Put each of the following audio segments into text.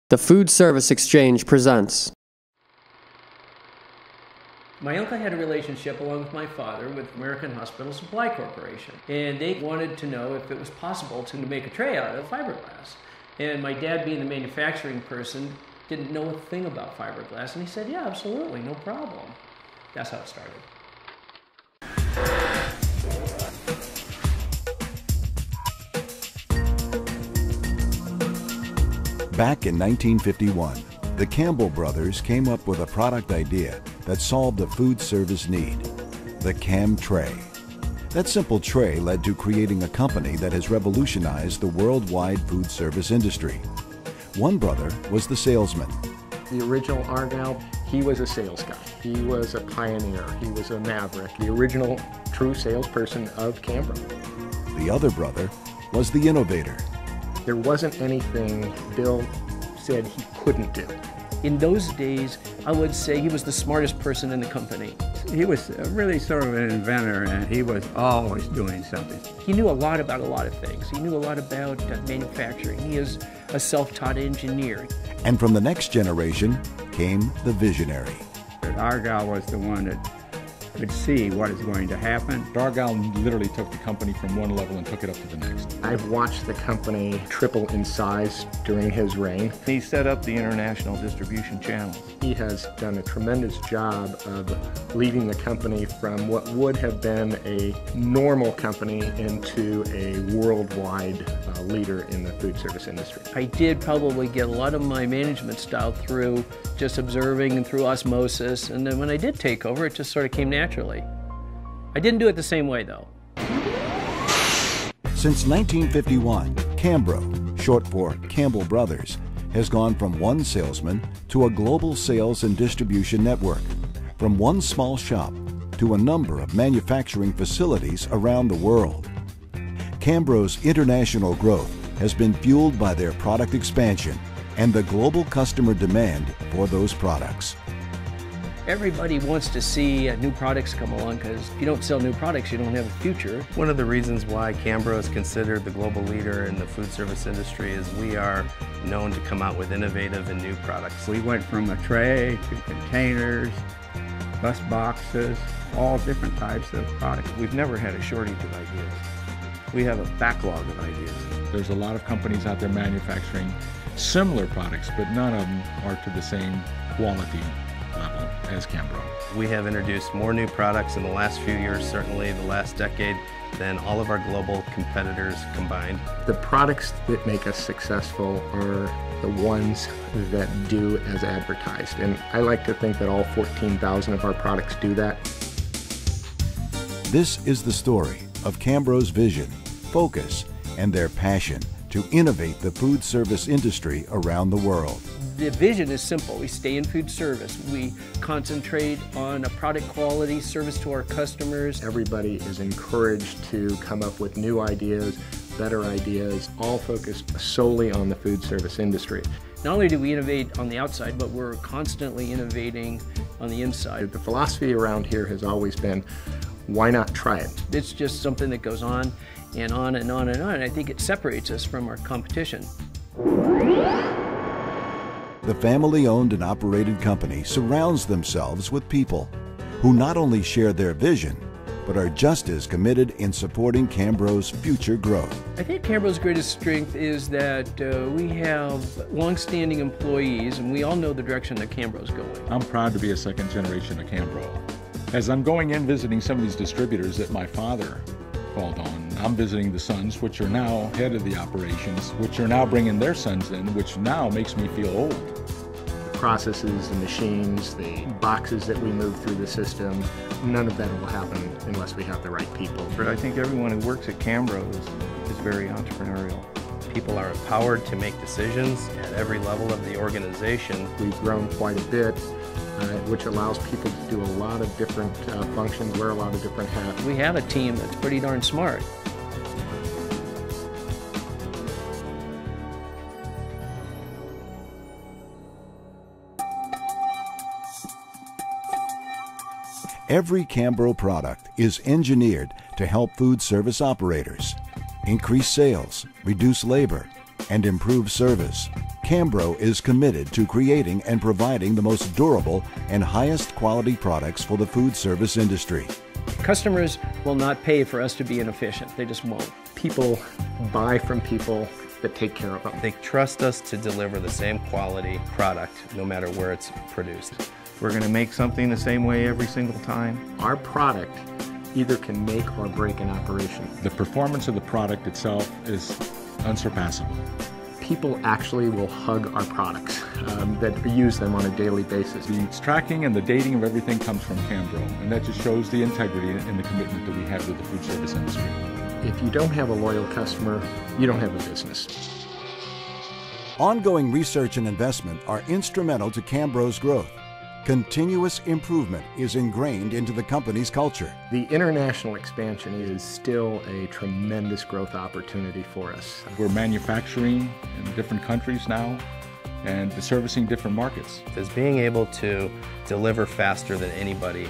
The Food Service Exchange presents. My uncle had a relationship, along with my father, with American Hospital Supply Corporation. And they wanted to know if it was possible to make a tray out of fiberglass. And my dad, being the manufacturing person, didn't know a thing about fiberglass. And he said, yeah, absolutely, no problem. That's how it started. Back in 1951, the Cambro brothers came up with a product idea that solved a food service need, the Cam tray. That simple tray led to creating a company that has revolutionized the worldwide food service industry. One brother was the salesman. The original Argyle, he was a sales guy. He was a pioneer. He was a maverick, the original true salesperson of Cambro. The other brother was the innovator. There wasn't anything Bill said he couldn't do. In those days, I would say he was the smartest person in the company. He was really sort of an inventor, and he was always doing something. He knew a lot about a lot of things. He knew a lot about manufacturing. He is a self-taught engineer. And from the next generation came the visionary. Argyle was the one that could see what is going to happen. Argyle literally took the company from one level and took it up to the next. I've watched the company triple in size during his reign. He set up the international distribution channels. He has done a tremendous job of leading the company from what would have been a normal company into a worldwide leader in the food service industry. I did probably get a lot of my management style through just observing and through osmosis, and then when I did take over, it just sort of came naturally. I didn't do it the same way, though. Since 1951, Cambro, short for Campbell Brothers, has gone from one salesman to a global sales and distribution network, from one small shop to a number of manufacturing facilities around the world. Cambro's international growth has been fueled by their product expansion and the global customer demand for those products. Everybody wants to see new products come along, because if you don't sell new products, you don't have a future. One of the reasons why Cambro is considered the global leader in the food service industry is we are known to come out with innovative and new products. We went from a tray to containers, bus boxes, all different types of products. We've never had a shortage of ideas. We have a backlog of ideas. There's a lot of companies out there manufacturing similar products, but none of them are to the same quality level as Cambro. We have introduced more new products in the last few years, certainly the last decade, than all of our global competitors combined. The products that make us successful are the ones that do as advertised, and I like to think that all 14,000 of our products do that. This is the story of Cambro's vision, focus, and their passion to innovate the food service industry around the world. The vision is simple. We stay in food service. We concentrate on a product quality, service to our customers. Everybody is encouraged to come up with new ideas, better ideas, all focused solely on the food service industry. Not only do we innovate on the outside, but we're constantly innovating on the inside. The philosophy around here has always been, why not try it? It's just something that goes on and on and on and on, and I think it separates us from our competition. The family-owned and operated company surrounds themselves with people who not only share their vision, but are just as committed in supporting Cambro's future growth. I think Cambro's greatest strength is that we have long-standing employees, and we all know the direction that Cambro's going. I'm proud to be a second generation of Cambro. As I'm going in visiting some of these distributors that my father called on, I'm visiting the sons, which are now head of the operations, which are now bringing their sons in, which now makes me feel old. The processes, the machines, the boxes that we move through the system, none of that will happen unless we have the right people. But I think everyone who works at Cambro is very entrepreneurial. People are empowered to make decisions at every level of the organization. We've grown quite a bit, which allows people to do a lot of different functions, wear a lot of different hats. We have a team that's pretty darn smart. Every Cambro product is engineered to help food service operators increase sales, reduce labor, and improve service. Cambro is committed to creating and providing the most durable and highest quality products for the food service industry. Customers will not pay for us to be inefficient. They just won't. People buy from people that take care of them. They trust us to deliver the same quality product no matter where it's produced. We're going to make something the same way every single time. Our product either can make or break an operation. The performance of the product itself is unsurpassable. People actually will hug our products that use them on a daily basis. The tracking and the dating of everything comes from Cambro, and that just shows the integrity and the commitment that we have to the food service industry. If you don't have a loyal customer, you don't have a business. Ongoing research and investment are instrumental to Cambro's growth. Continuous improvement is ingrained into the company's culture. The international expansion is still a tremendous growth opportunity for us. We're manufacturing in different countries now and servicing different markets. Is being able to deliver faster than anybody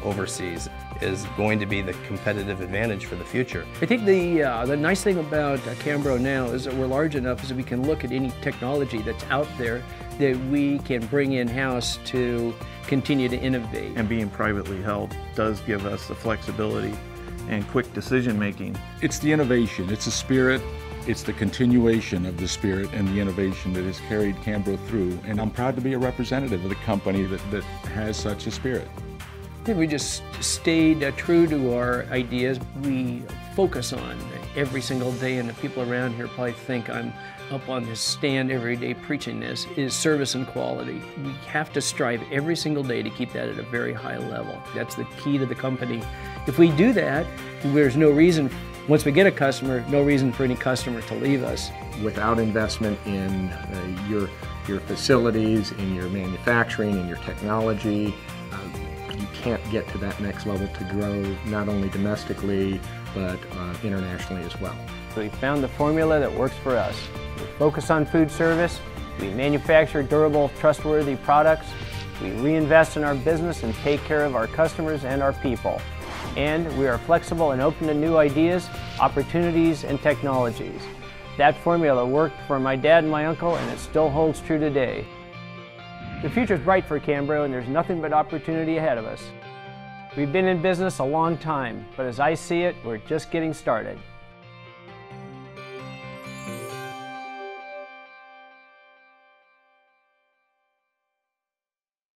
overseas is going to be the competitive advantage for the future. I think the nice thing about Cambro now is that we're large enough so that we can look at any technology that's out there that we can bring in-house to continue to innovate. And being privately held does give us the flexibility and quick decision making. It's the innovation, it's the spirit, it's the continuation of the spirit and the innovation that has carried Cambro through. And I'm proud to be a representative of the company that has such a spirit. I think we just stayed true to our ideas. We focus on every single day, and the people around here probably think I'm up on this stand every day preaching this, is service and quality. We have to strive every single day to keep that at a very high level. That's the key to the company. If we do that, there's no reason, once we get a customer, no reason for any customer to leave us. Without investment in your facilities, in your manufacturing, in your technology, you can't get to that next level to grow not only domestically, but internationally as well. So we found the formula that works for us. We focus on food service, we manufacture durable, trustworthy products, we reinvest in our business and take care of our customers and our people. And we are flexible and open to new ideas, opportunities, and technologies. That formula worked for my dad and my uncle, and it still holds true today. The future's bright for Cambro, and there's nothing but opportunity ahead of us. We've been in business a long time, but as I see it, we're just getting started.